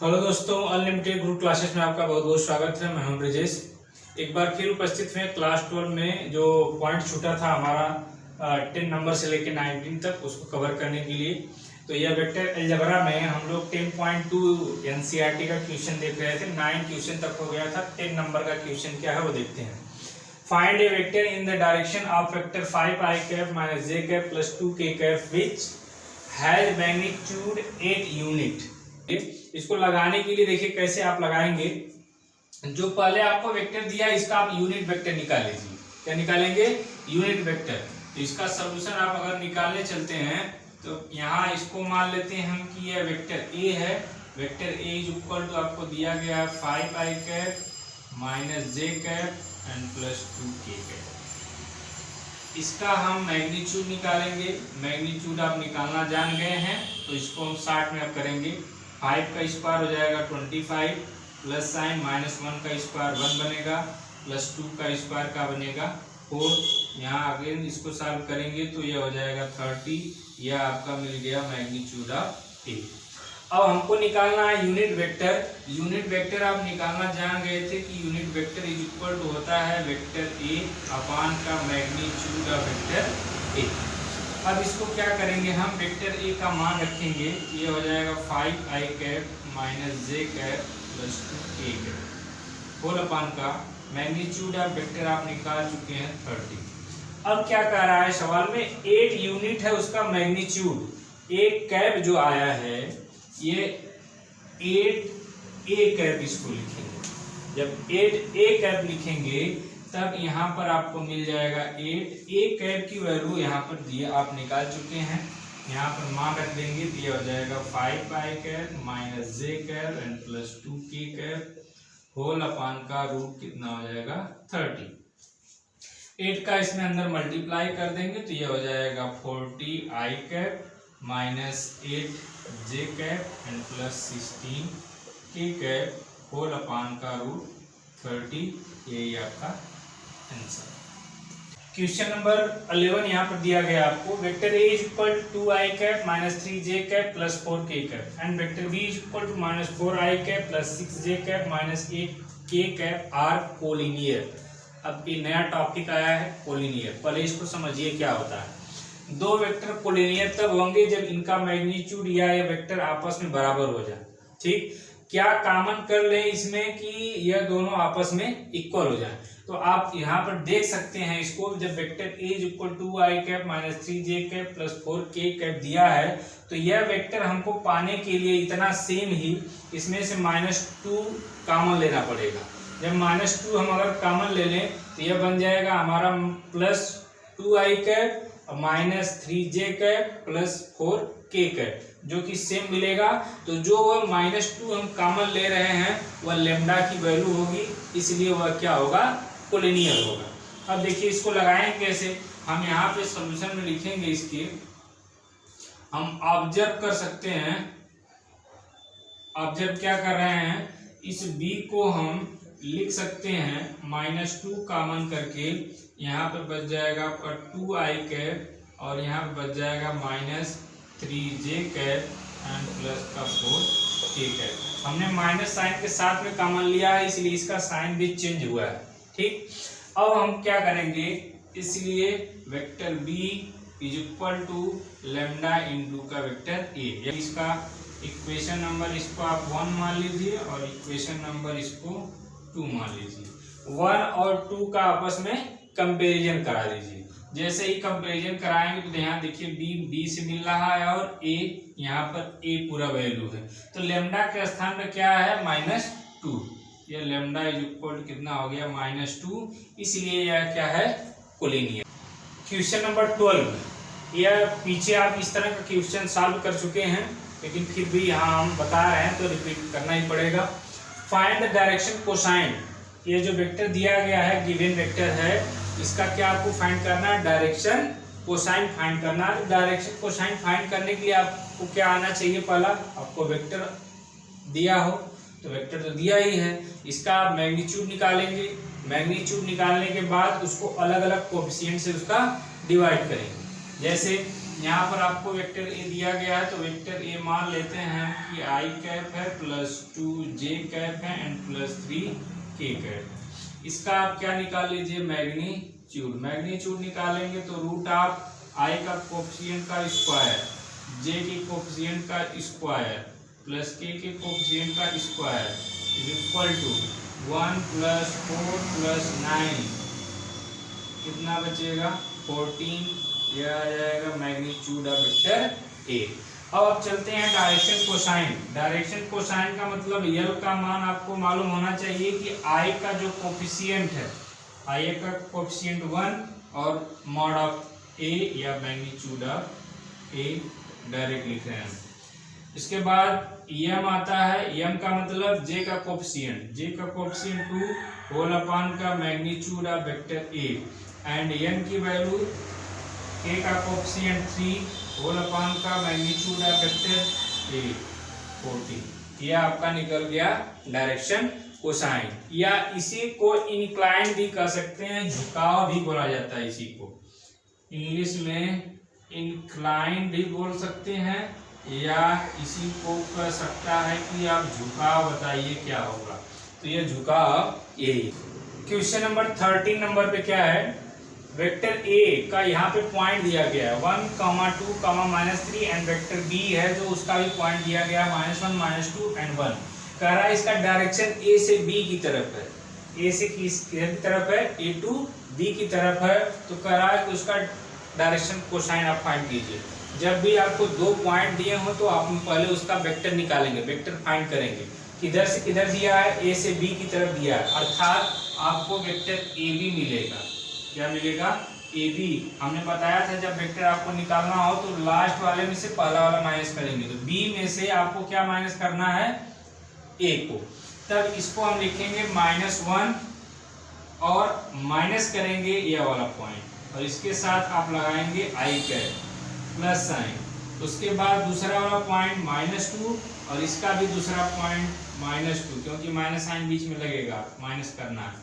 Hello दोस्तों, unlimited group classes में आपका बहुत बहुत स्वागत है। मैं हूं ब्रिजेश। एक बार फिर उपस्थित हैं क्लास 12 में जो पॉइंट छूटा था हमारा 10 नंबर से लेकर 19 तक, उसको कवर करने के लिए। तो यह वेक्टर अलजेब्रा में हम लोग 10.2 एनसीईआरटी का क्वेश्चन देख रहे थे। 9 क्वेश्चन तक हो गया था। 10 नंबर का क्वेश्चन क्या है वो देखते हैं। Find A vector in the direction of vector 5i - j + 2k which has magnitude 8 unit. इसको लगाने के लिए देखिए कैसे आप लगाएंगे। जो पहले आपको वेक्टर दिया है इसका आप यूनिट वेक्टर निकाल लीजिए। क्या निकालेंगे? Unit vector. तो इसका सॉल्यूशन आप अगर निकालने चलते हैं तो यहाँ इसको मान लेते हैं हम कि यह वेक्टर ए है। Vector a is equal to आपको दिया गया है 5i - j + 2k। इसका हम मैग्नीट्यूड निकालेंगे। मैग्नीट्यूड आप निकालना जान गए हैं तो इसको हम 60 में अब करेंगे। 5 का स्क्वायर हो जाएगा 25 प्लस साइन -1 का स्क्वायर 1 बनेगा प्लस 2 का स्क्वायर का बनेगा 4। यहाँ आगे इसको सॉल्व करेंगे तो ये हो जाएगा 30। यह आपका मिल गया मैग्नीट्यूड ऑफ ए। अब हमको निकालना है यूनिट वेक्टर। यूनिट वेक्टर आप निकालना जान गए थे कि unit vector is equal to होता है वेक्टर ए अपान का मैग्नीट्यूड ऑफ वेक्टर ए। अब इसको क्या करेंगे हम, वेक्टर ए का मान रखेंगे। ये हो जाएगा 5i - j + 2k whole upon का मैग्नीट्यूड ऑफ वेक्टर आप निकाल चुके हैं 30। अब क्या कह रहा है सवाल में, 8 यूनिट है उसका मैग्नीट्यूड। एक कैप जो आया है ये 8a कैप इसको लिखेंगे। जब 8a कैप लिखेंगे तब यहाँ पर आपको मिल जाएगा 8a कैप की वैल्यू यहाँ पर दिए आप निकाल चुके हैं। यहाँ पर मान रख देंगे, दिया हो जाएगा 5i - j + 2k whole upon का रूट कितना हो जाएगा 30। 8 का इसमें अंदर मल्टीप्लाई कर देंगे तो ये हो जाएगा 40i - 8j + 16k whole upon का रूट 30। यही आपका आंसर। क्वेश्चन नंबर 11 यहाँ पर दिया गया आपको। Vector a is equal to 2i - 3j + 4k and vector b is equal to -4i + 6j - 8k are collinear. अब ये नया टॉपिक आया है कोलिनियर। पहले इसको समझिए क्या होता है। दो वेक्टर कोलिनियर तब होंगे जब इनका मैग्नीट्यूड या ये वेक्टर आपस में बराबर हो जाए। ठीक, क्या कॉमन कर ले इसमें कि यह दोनों आपस में इक्वल हो जाए। तो आप यहाँ पर देख सकते हैं इसको, जब vector a is equal to 2i - 3j + 4k दिया है तो यह वेक्टर हमको पाने के लिए इतना सेम ही इसमें से -2 कॉमन लेना पड़ेगा। जब -2 हम अगर कॉमन ले लें तो यह बन जाएगा हमारा +2i - 3j + 4k जो कि सेम मिलेगा। तो जो वह -2 हम कॉमन ले रहे हैं वह लेम्डा की वैल्यू होगी, इसलिए वह क्या होगा, कोलिनियर होगा। अब देखिए इसको लगाएं कैसे। हम यहाँ पे सॉल्यूशन में लिखेंगे इसके, हम ऑब्जर्व कर सकते हैं। ऑब्जर्व क्या कर रहे हैं, इस b को हम लिख सकते हैं -2 कॉमन करके। यहाँ पर बच जाएगा 2i और यहाँ पर बच जाएगा -3j एंड प्लस का 4k। हमने माइनस साइन के साथ में कॉमन लिया है इसलिए इसका साइन भी चेंज हुआ है। ठीक, अब हम क्या करेंगे, इसलिए vector b is equal to lambda into का वेक्टर a। इसका इक्वेशन नंबर इसको आप 1 मान लीजिए और इक्वेशन नंबर इसको 2 मान लीजिए। 1 और 2 का आपस में कंपैरिजन करा दीजिए। जैसे ही कंपैरिजन कराएंगे तो यहाँ देखिए b से मिल रहा है और a यहाँ पर a पूरा वैल्यू है। तो लेम्डा के स्थान पर क्या है, -2। ये लेम्डा इज इक्वल टू कितना हो गया, -2। इसलिए यह क्या है, कोलिनियर। Question number 12। यह पीछे आप इस तरह का क्वेश्चन सॉल्व कर चुके हैं लेकिन फिर भी यहाँ हम बता रहे हैं तो रिपीट करना ही पड़ेगा। Find the direction cosine. ये जो वेक्टर दिया गया है, गिवन वेक्टर है, इसका क्या आपको फाइंड करना है, डायरेक्शन कोसाइन फाइंड करना है। डायरेक्शन कोसाइन फाइंड करने के लिए आपको क्या आना चाहिए, पहला आपको वेक्टर दिया हो तो वेक्टर तो दिया ही है, इसका आप मैग्नीट्यूड निकालेंगे। मैग्नीट्यूड निकालने के बाद उसको अलग अलग कोएफिशिएंट से उसका डिवाइड करेंगे। जैसे यहाँ पर आपको वेक्टर ए दिया गया है, तो वेक्टर ए मान लेते हैं कि आई कैप है प्लस 2 जे कैप है एंड प्लस 3 के कैप। इसका आप क्या निकाल लीजिए, मैग्नीट्यूड। मैग्नीट्यूड निकालेंगे तो रूट ऑफ आई का कोफिशिएंट का स्क्वायर, जे के कोफिशिएंट का स्क्वायर प्लस के कोफिशिएंट का square is equal to 1 plus 4 plus 9, कितना बचेगा 14। यह आ जाएगा मैग्नीट्यूड ऑफ वेक्टर ए। अब आप चलते हैं डायरेक्शन कोसाइन। डायरेक्शन कोसाइन का मतलब यल का मान आपको मालूम होना चाहिए कि आई का जो कोफिशिएंट है, आई का कोफिशिएंट 1 और मॉड ऑफ ए या मैग्नीट्यूड ऑफ ए डायरेक्ट लिख रहे हैं। इसके बाद यम आता है, यम का मतलब जे का कोफिशिएंट, जे का कोफिशिएंट 2 होल अपॉन का magnitude of vector a and n की वैल्यू के का कोफिशिएंट 3 होल अपॉन का मैग्नीट्यूड ऑफ वेक्टर ए 14। यह आपका निकल गया डायरेक्शन कोसाइन, या इसी को इंक्लाइन भी कह सकते हैं, झुकाव भी बोला जाता है इसी को। इंग्लिश में इंक्लाइन भी बोल सकते हैं, या इसी को कह सकता है कि आप झुकाव बताइए क्या होगा, तो ये झुकाव ए। क्वेश्चन नंबर 13 नंबर पे क्या है, वेक्टर ए का यहाँ पे पॉइंट दिया गया है 1, 2, -3 एंड वेक्टर बी है जो उसका भी पॉइंट दिया गया है -1, -2 एंड 1। कह रहा है इसका डायरेक्शन ए से बी की तरफ है, ए से किसकी तरफ है, ए टू बी की तरफ है, तो कह रहा है कि उसका डायरेक्शन कोसाइन आप फाइंड कीजिए। जब भी आपको 2 पॉइंट दिए हो तो आप पहले उसका वेक्टर निकालेंगे, वेक्टर फाइंड करेंगे, किधर से किधर दिया है, ए से बी की तरफ दिया है, अर्थात आपको वेक्टर ए बी मिलेगा। क्या मिलेगा, ए बी। हमने बताया था जब वेक्टर आपको निकालना हो तो लास्ट वाले में से पहला वाला माइनस करेंगे, तो बी में से आपको क्या माइनस करना है, ए को। तब इसको हम लिखेंगे -1 और माइनस करेंगे ये वाला पॉइंट, और इसके साथ आप लगाएंगे आई कैप प्लस साइन। उसके बाद दूसरा वाला पॉइंट -2 और इसका भी दूसरा पॉइंट -2, क्योंकि माइनस साइन बीच में लगेगा, माइनस करना है,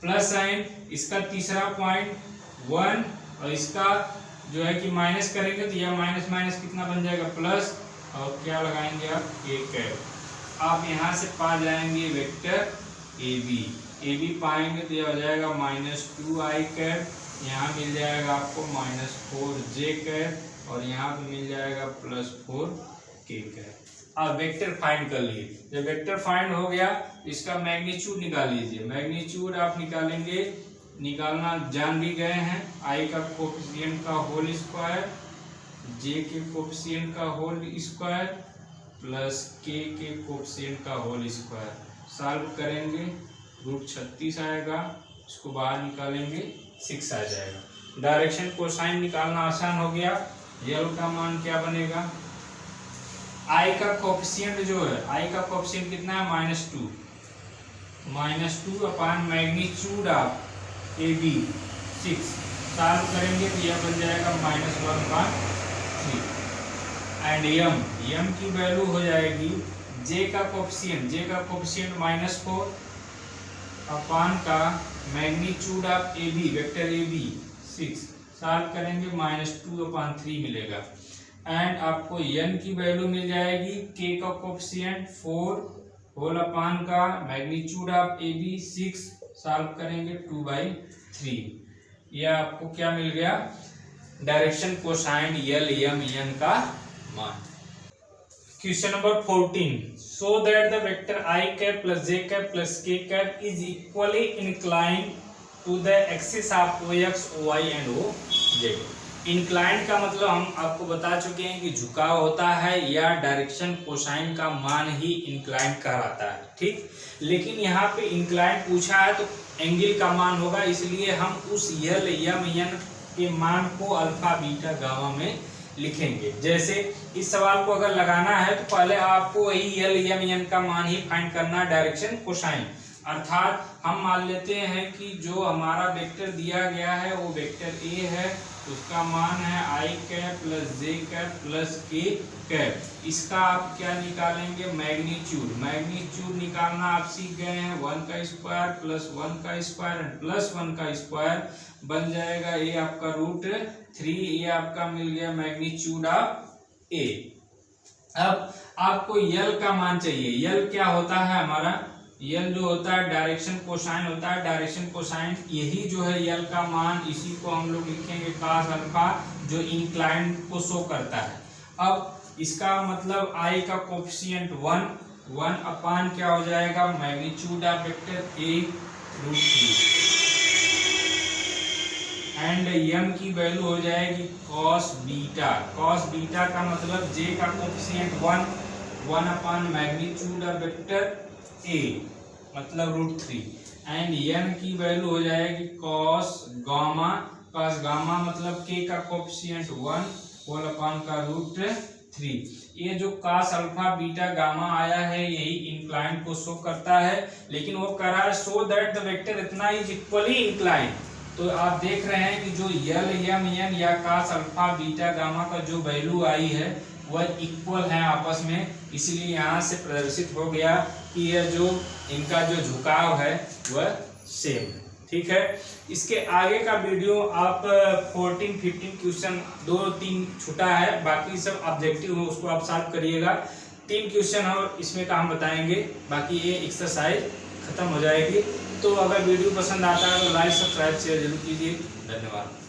प्लस साइन। इसका तीसरा पॉइंट 1 और इसका जो है कि माइनस करेंगे तो यह माइनस माइनस कितना बन जाएगा, प्लस, और क्या लगाएंगे आप, ए कैप। आप यहाँ से पा जाएंगे वेक्टर ए बी पाएंगे तो यह हो जाएगा -2 आई कैप, यहाँ मिल जाएगा आपको -4 जे कैप और यहाँ पे मिल जाएगा +4 के कैप। अब वेक्टर फाइंड कर लिए। जब वेक्टर फाइंड हो गया इसका मैग्नीट्यूड निकाल लीजिए। मैग्नीट्यूड आप निकालेंगे, निकालना जान भी गए हैं, आई का कोफिशिएंट का होल स्क्वायर, जे के कोफिशिएंट का whole square plus k coefficient का होल स्क्वायर। सॉल्व करेंगे √36 आएगा, इसको बाहर निकालेंगे 6 आ जाएगा। डायरेक्शन कोसाइन निकालना आसान हो गया। यल का मान क्या बनेगा, आई का कोफिशिएंट जो है, आई का कोफिशिएंट कितना है, -2 upon magnitude of a b 6। Solve करेंगे तो यह बन जाएगा -1/3 एंड यम की वैल्यू हो जाएगी जे का कोफिशिएंट -4 अपॉन का magnitude of a b, vector a b 6। Solve करेंगे -2/3 मिलेगा एंड आपको n की वैल्यू मिल जाएगी, k का कोफिशिएंट 4 होल अपॉन का magnitude of a b 6। Solve करेंगे 2/3। यह आपको क्या मिल गया, direction cosine l m n का मान। Question number 14, so that the vector i cap plus j cap plus k cap is equally inclined to the axis of O X O Y and O Z. Inclined का मतलब हम आपको बता चुके हैं कि झुकाव होता है, या डायरेक्शन कोसाइन का मान ही इंक्लाइंड कहलाता है, ठीक। लेकिन यहाँ पे इंक्लाइंड पूछा है तो एंगल का मान होगा, इसलिए हम उस यल यम एन के मान को अल्फा बीटा गामा में लिखेंगे। जैसे इस सवाल को अगर लगाना है तो पहले आपको वही यल यम एन का मान ही फाइंड करना है, डायरेक्शन कोसाइन। अर्थात हम मान लेते हैं कि जो हमारा वेक्टर दिया गया है वो वेक्टर ए है उसका मान है आई cap plus j cap plus k cap. इसका आप क्या निकालेंगे, मैग्नीट्यूड। मैग्नीट्यूड निकालना आप सीख गए हैं, 1 का स्क्वायर प्लस 1 का स्क्वायर एंड प्लस 1 का स्क्वायर बन जाएगा ये आपका √3। ये आपका मिल गया मैग्नीट्यूड ऑफ ए। अब आपको यल का मान चाहिए। यल क्या होता है हमारा, यल जो होता है डायरेक्शन कोसाइन होता है। डायरेक्शन कोसाइन यही जो है यल का मान, इसी को हम लोग लिखेंगे cos अल्फा, जो इंक्लाइंड को शो करता है। अब इसका मतलब आई का कोफिशिएंट 1 अपान क्या हो जाएगा, magnitude of vector a √3 and m की वैल्यू हो जाएगी cos बीटा। cos बीटा का मतलब जे का coefficient 1 upon magnitude of vector ए मतलब √3 एंड एन की वैल्यू हो जाएगी cos गामा। cos गामा मतलब के का कोफिशिएंट 1 होल अपान का √3। ये जो cos अल्फा बीटा गामा आया है यही इंक्लाइन को शो करता है, लेकिन वो कर रहा है सो दैट द वेक्टर इतना इज इक्वली इंक्लाइन। तो आप देख रहे हैं कि जो यल एम एन या cos अल्फा बीटा गामा का जो वैल्यू आई है वह इक्वल है आपस में, इसलिए यहाँ से प्रदर्शित हो गया कि यह जो इनका जो झुकाव है वह सेम है। ठीक है, इसके आगे का वीडियो आप 14-15 क्वेश्चन 2-3 छूटा है, बाकी सब ऑब्जेक्टिव हो उसको आप सॉल्व करिएगा। 3 क्वेश्चन और इसमें का हम बताएंगे, बाकी ये एक्सरसाइज खत्म हो जाएगी। तो अगर वीडियो पसंद आता है तो लाइक सब्सक्राइब शेयर जरूर कीजिए। धन्यवाद।